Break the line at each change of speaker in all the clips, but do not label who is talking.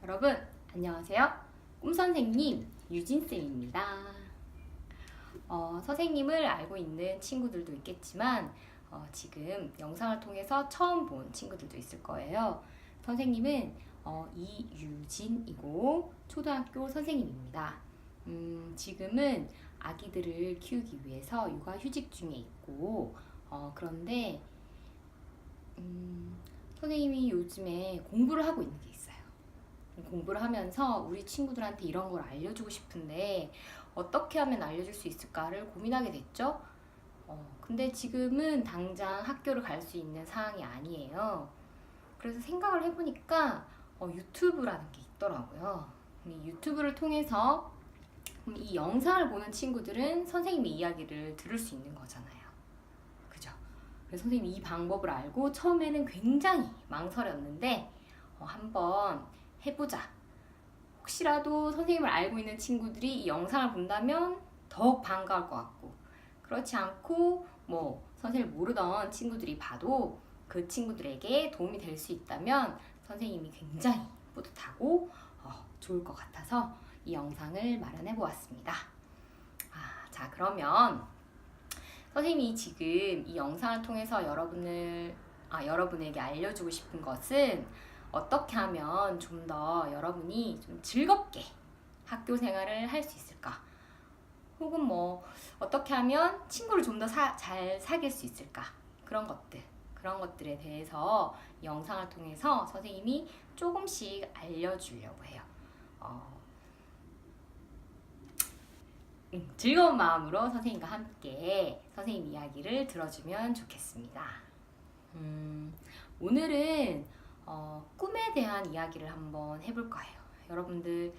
여러분 안녕하세요. 꿈선생님 유진쌤입니다. 선생님을 알고 있는 친구들도 있겠지만 지금 영상을 통해서 처음 본 친구들도 있을 거예요. 선생님은 이유진이고 초등학교 선생님입니다. 지금은 아기들을 키우기 위해서 육아휴직 중에 있고 그런데 선생님이 요즘에 공부를 하고 있는 게 있어요. 공부를 하면서 우리 친구들한테 이런 걸 알려주고 싶은데 어떻게 하면 알려줄 수 있을까를 고민하게 됐죠. 근데 지금은 당장 학교를 갈 수 있는 상황이 아니에요. 그래서 생각을 해보니까 유튜브라는 게 있더라고요. 이 유튜브를 통해서 이 영상을 보는 친구들은 선생님의 이야기를 들을 수 있는 거잖아요. 그죠? 그래서 선생님이 이 방법을 알고 처음에는 굉장히 망설였는데 한번 해보자. 혹시라도 선생님을 알고 있는 친구들이 이 영상을 본다면 더욱 반가울 것 같고, 그렇지 않고 뭐 선생님을 모르던 친구들이 봐도 그 친구들에게 도움이 될 수 있다면 선생님이 굉장히 뿌듯하고 좋을 것 같아서 이 영상을 마련해 보았습니다. 자, 그러면 선생님이 지금 이 영상을 통해서 여러분에게 알려주고 싶은 것은 어떻게 하면 좀 더 여러분이 좀 즐겁게 학교 생활을 할 수 있을까? 혹은 뭐 어떻게 하면 친구를 좀 더 잘 사귈 수 있을까? 그런 것들에 대해서 영상을 통해서 선생님이 조금씩 알려주려고 해요. 즐거운 마음으로 선생님과 함께 선생님 이야기를 들어주면 좋겠습니다. 오늘은 꿈에 대한 이야기를 한번 해볼 거예요. 여러분들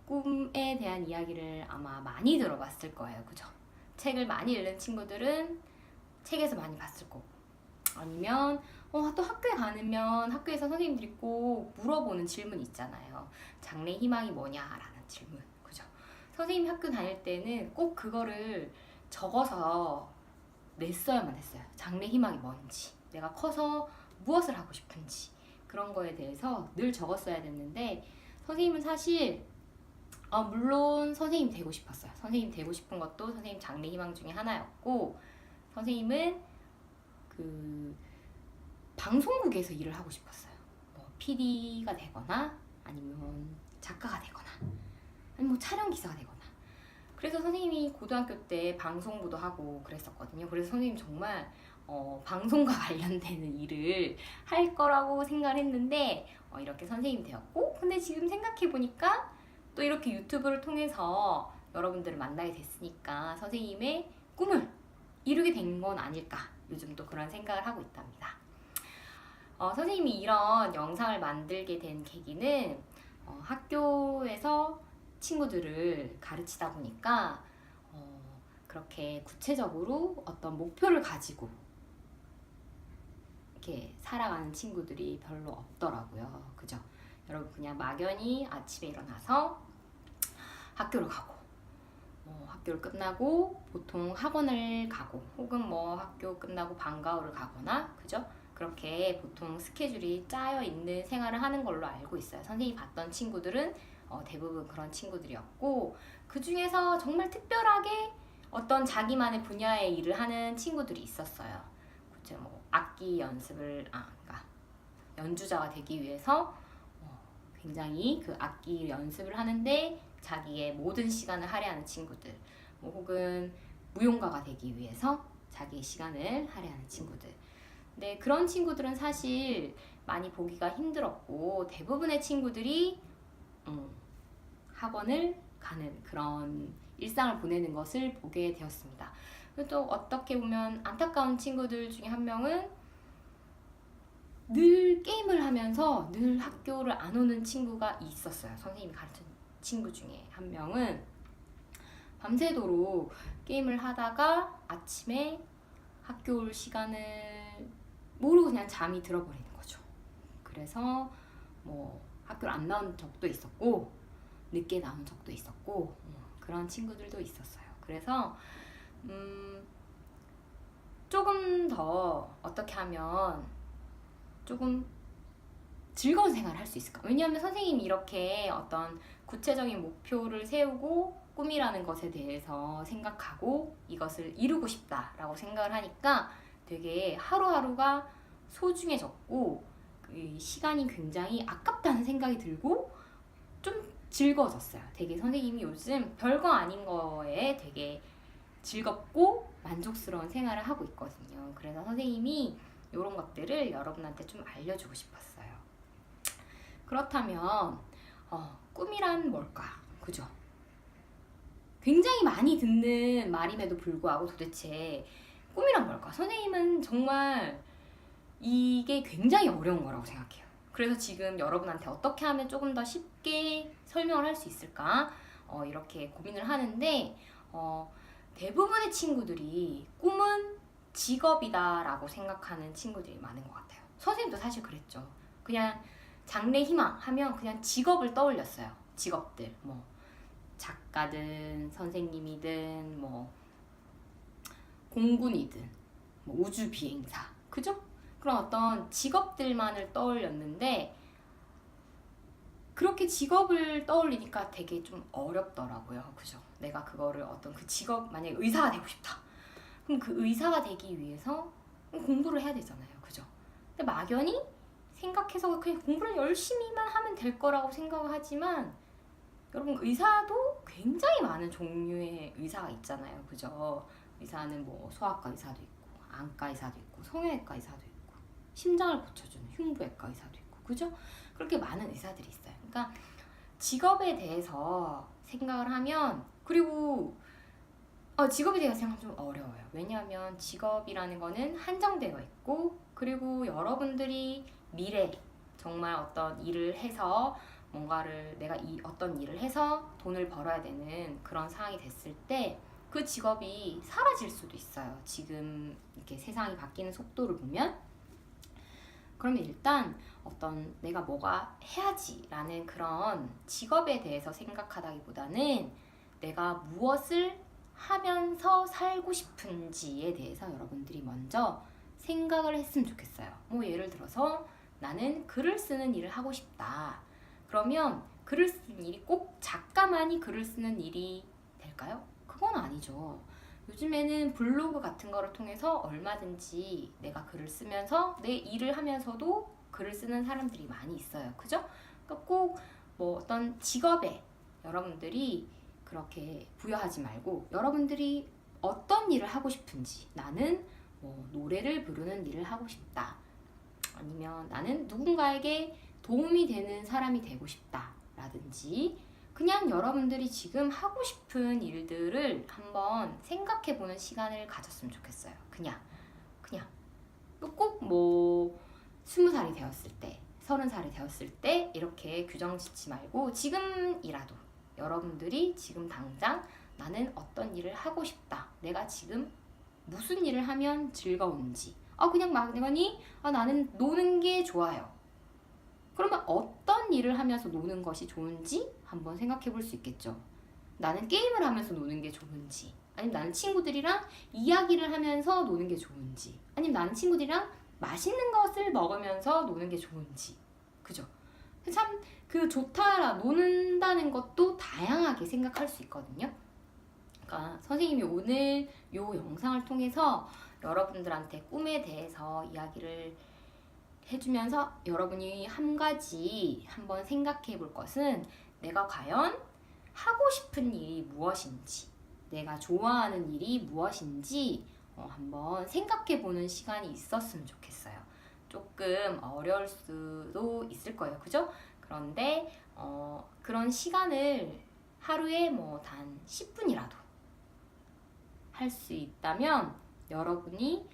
꿈에 대한 이야기를 아마 많이 들어봤을 거예요. 그죠? 책을 많이 읽는 친구들은 책에서 많이 봤을 거고, 아니면 또 학교에 가면 학교에서 선생님들이 꼭 물어보는 질문 있잖아요. 장래 희망이 뭐냐라는 질문. 그죠? 선생님이 학교 다닐 때는 꼭 그거를 적어서 냈어야만 했어요. 장래 희망이 뭔지, 내가 커서 무엇을 하고 싶은지, 그런 거에 대해서 늘 적었어야 됐는데, 선생님은 사실 물론 선생님 되고 싶었어요. 선생님 되고 싶은 것도 선생님 장래 희망 중에 하나였고, 선생님은 그 방송국에서 일을 하고 싶었어요. 뭐 PD가 되거나 아니면 작가가 되거나 아니면 뭐 촬영 기사가 되거나. 그래서 선생님이 고등학교 때 방송부도 하고 그랬었거든요. 그래서 선생님 정말 방송과 관련되는 일을 할 거라고 생각을 했는데 이렇게 선생님이 되었고, 근데 지금 생각해보니까 또 이렇게 유튜브를 통해서 여러분들을 만나게 됐으니까 선생님의 꿈을 이루게 된 건 아닐까, 요즘 또 그런 생각을 하고 있답니다. 선생님이 이런 영상을 만들게 된 계기는 학교에서 친구들을 가르치다 보니까 그렇게 구체적으로 어떤 목표를 가지고 이렇게 살아가는 친구들이 별로 없더라고요. 그죠? 여러분 그냥 막연히 아침에 일어나서 학교를 가고 학교를 끝나고 보통 학원을 가고 혹은 뭐 학교 끝나고 방과후를 가거나, 그죠? 그렇게 보통 스케줄이 짜여 있는 생활을 하는 걸로 알고 있어요. 선생님이 봤던 친구들은 대부분 그런 친구들이었고, 그 중에서 정말 특별하게 어떤 자기만의 분야의 일을 하는 친구들이 있었어요. 그쵸? 뭐 악기 연습을 그러니까 연주자가 되기 위해서 굉장히 그 악기 연습을 하는데 자기의 모든 시간을 할애하는 친구들, 뭐 혹은 무용가가 되기 위해서 자기의 시간을 할애하는 친구들. 근데 그런 친구들은 사실 많이 보기가 힘들었고, 대부분의 친구들이 학원을 가는 그런 일상을 보내는 것을 보게 되었습니다. 또 어떻게 보면 안타까운 친구들 중에 한 명은 늘 게임을 하면서 늘 학교를 안 오는 친구가 있었어요. 선생님이 가르친 친구 중에 한 명은 밤새도록 게임을 하다가 아침에 학교 올 시간을 모르고 그냥 잠이 들어버리는 거죠. 그래서 뭐 학교를 안 나온 적도 있었고 늦게 나온 적도 있었고 그런 친구들도 있었어요. 그래서 조금 더 어떻게 하면 조금 즐거운 생활을 할 수 있을까? 왜냐하면 선생님이 이렇게 어떤 구체적인 목표를 세우고 꿈이라는 것에 대해서 생각하고 이것을 이루고 싶다라고 생각을 하니까 되게 하루하루가 소중해졌고 그 시간이 굉장히 아깝다는 생각이 들고 좀 즐거워졌어요. 되게 선생님이 요즘 별거 아닌 거에 되게 즐겁고 만족스러운 생활을 하고 있거든요. 그래서 선생님이 이런 것들을 여러분한테 좀 알려주고 싶었어요. 그렇다면 꿈이란 뭘까? 그죠? 굉장히 많이 듣는 말임에도 불구하고 도대체 꿈이란 뭘까? 선생님은 정말 이게 굉장히 어려운 거라고 생각해요. 그래서 지금 여러분한테 어떻게 하면 조금 더 쉽게 설명을 할 수 있을까? 이렇게 고민을 하는데 대부분의 친구들이 꿈은 직업이다라고 생각하는 친구들이 많은 것 같아요. 선생님도 사실 그랬죠. 그냥 장래 희망 하면 그냥 직업을 떠올렸어요. 직업들 뭐 작가든 선생님이든 뭐 공군이든 뭐 우주 비행사, 그죠? 그런 어떤 직업들만을 떠올렸는데 그렇게 직업을 떠올리니까 되게 좀 어렵더라고요. 그죠? 내가 그거를 어떤 그 직업, 만약에 의사가 되고 싶다. 그럼 그 의사가 되기 위해서 공부를 해야 되잖아요. 그죠? 근데 막연히 생각해서 그냥 공부를 열심히만 하면 될 거라고 생각을 하지만 여러분 의사도 굉장히 많은 종류의 의사가 있잖아요. 그죠? 의사는 뭐 소아과 의사도 있고 안과 의사도 있고 성형외과 의사도 있고 심장을 고쳐주는 흉부외과 의사도 있고 그죠? 그렇게 많은 의사들이 있어요. 그러니까 직업에 대해서 생각을 하면 그리고 직업에 대해서 생각하면 좀 어려워요. 왜냐하면 직업이라는 거는 한정되어 있고 그리고 여러분들이 미래 정말 어떤 일을 해서 뭔가를 내가 어떤 일을 해서 돈을 벌어야 되는 그런 상황이 됐을 때 그 직업이 사라질 수도 있어요. 지금 이렇게 세상이 바뀌는 속도를 보면 그러면 일단 어떤 내가 뭐가 해야지라는 그런 직업에 대해서 생각하다기보다는 내가 무엇을 하면서 살고 싶은지에 대해서 여러분들이 먼저 생각을 했으면 좋겠어요. 뭐 예를 들어서 나는 글을 쓰는 일을 하고 싶다. 그러면 글을 쓰는 일이 꼭 작가만이 글을 쓰는 일이 될까요? 그건 아니죠. 요즘에는 블로그 같은 거를 통해서 얼마든지 내가 글을 쓰면서 내 일을 하면서도 글을 쓰는 사람들이 많이 있어요. 그죠? 그러니까 꼭 뭐 어떤 직업에 여러분들이 그렇게 부여하지 말고 여러분들이 어떤 일을 하고 싶은지 나는 뭐 노래를 부르는 일을 하고 싶다. 아니면 나는 누군가에게 도움이 되는 사람이 되고 싶다. 라든지 그냥 여러분들이 지금 하고 싶은 일들을 한번 생각해보는 시간을 가졌으면 좋겠어요. 그냥 꼭 뭐 20살이 되었을 때 30살이 되었을 때 이렇게 규정 짓지 말고 지금이라도 여러분들이 지금 당장 나는 어떤 일을 하고 싶다. 내가 지금 무슨 일을 하면 즐거운지 그냥 막연히 나는 노는 게 좋아요. 그러면 어떤 일을 하면서 노는 것이 좋은지 한번 생각해 볼 수 있겠죠. 나는 게임을 하면서 노는 게 좋은지 아니면 나는 친구들이랑 이야기를 하면서 노는 게 좋은지 아니면 나는 친구들이랑 맛있는 것을 먹으면서 노는 게 좋은지 그죠? 참 그 좋다 노는다는 것도 다양하게 생각할 수 있거든요. 그러니까 선생님이 오늘 이 영상을 통해서 여러분들한테 꿈에 대해서 이야기를 해주면서 여러분이 한 가지 한번 생각해 볼 것은 내가 과연 하고 싶은 일이 무엇인지 내가 좋아하는 일이 무엇인지 한번 생각해 보는 시간이 있었으면 좋겠어요. 조금 어려울 수도 있을 거예요. 그죠? 그런데 그런 시간을 하루에 뭐 단 10분이라도 할 수 있다면 여러분이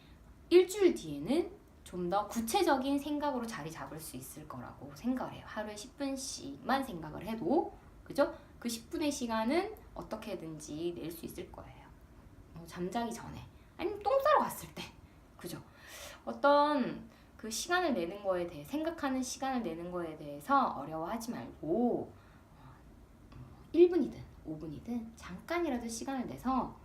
일주일 뒤에는 좀 더 구체적인 생각으로 자리 잡을 수 있을 거라고 생각을 해요. 하루에 10분씩만 생각을 해도 그죠? 그 10분의 시간은 어떻게든지 낼 수 있을 거예요. 잠자기 전에 아니면 똥 싸러 갔을 때 그죠? 어떤 그 시간을 내는 거에 대해 생각하는 시간을 내는 거에 대해서 어려워하지 말고 1분이든 5분이든 잠깐이라도 시간을 내서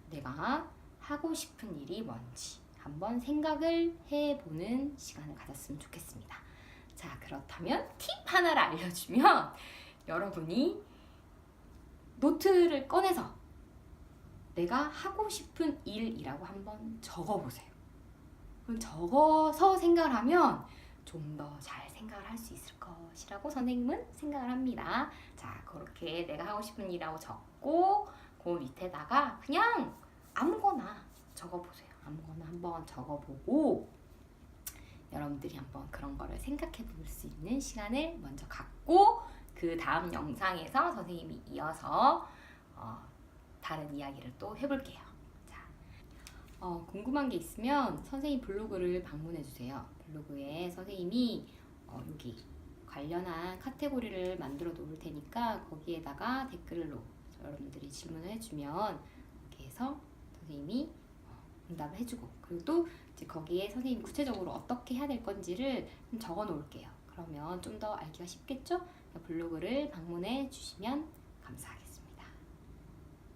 내가 하고 싶은 일이 뭔지 한번 생각을 해보는 시간을 가졌으면 좋겠습니다. 자, 그렇다면 팁 하나를 알려주면 여러분이 노트를 꺼내서 내가 하고 싶은 일이라고 한번 적어보세요. 그럼 적어서 생각을 하면 좀 더 잘 생각을 할 수 있을 것이라고 선생님은 생각을 합니다. 자, 그렇게 내가 하고 싶은 일이라고 적고 그 밑에다가 그냥 아무거나 적어보세요. 아무거나 한번 적어보고 여러분들이 한번 그런 거를 생각해 볼 수 있는 시간을 먼저 갖고 그 다음 영상에서 선생님이 이어서 다른 이야기를 또 해볼게요. 자, 궁금한 게 있으면 선생님 블로그를 방문해 주세요. 블로그에 선생님이 여기 관련한 카테고리를 만들어 놓을 테니까 거기에다가 댓글로 여러분들이 질문을 해주면 이렇게 해서 선생님이 응답을 해주고, 그리고 또 이제 거기에 선생님이 구체적으로 어떻게 해야 될 건지를 좀 적어 놓을게요. 그러면 좀 더 알기가 쉽겠죠? 블로그를 방문해 주시면 감사하겠습니다.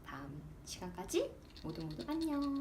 다음 시간까지 모두 안녕.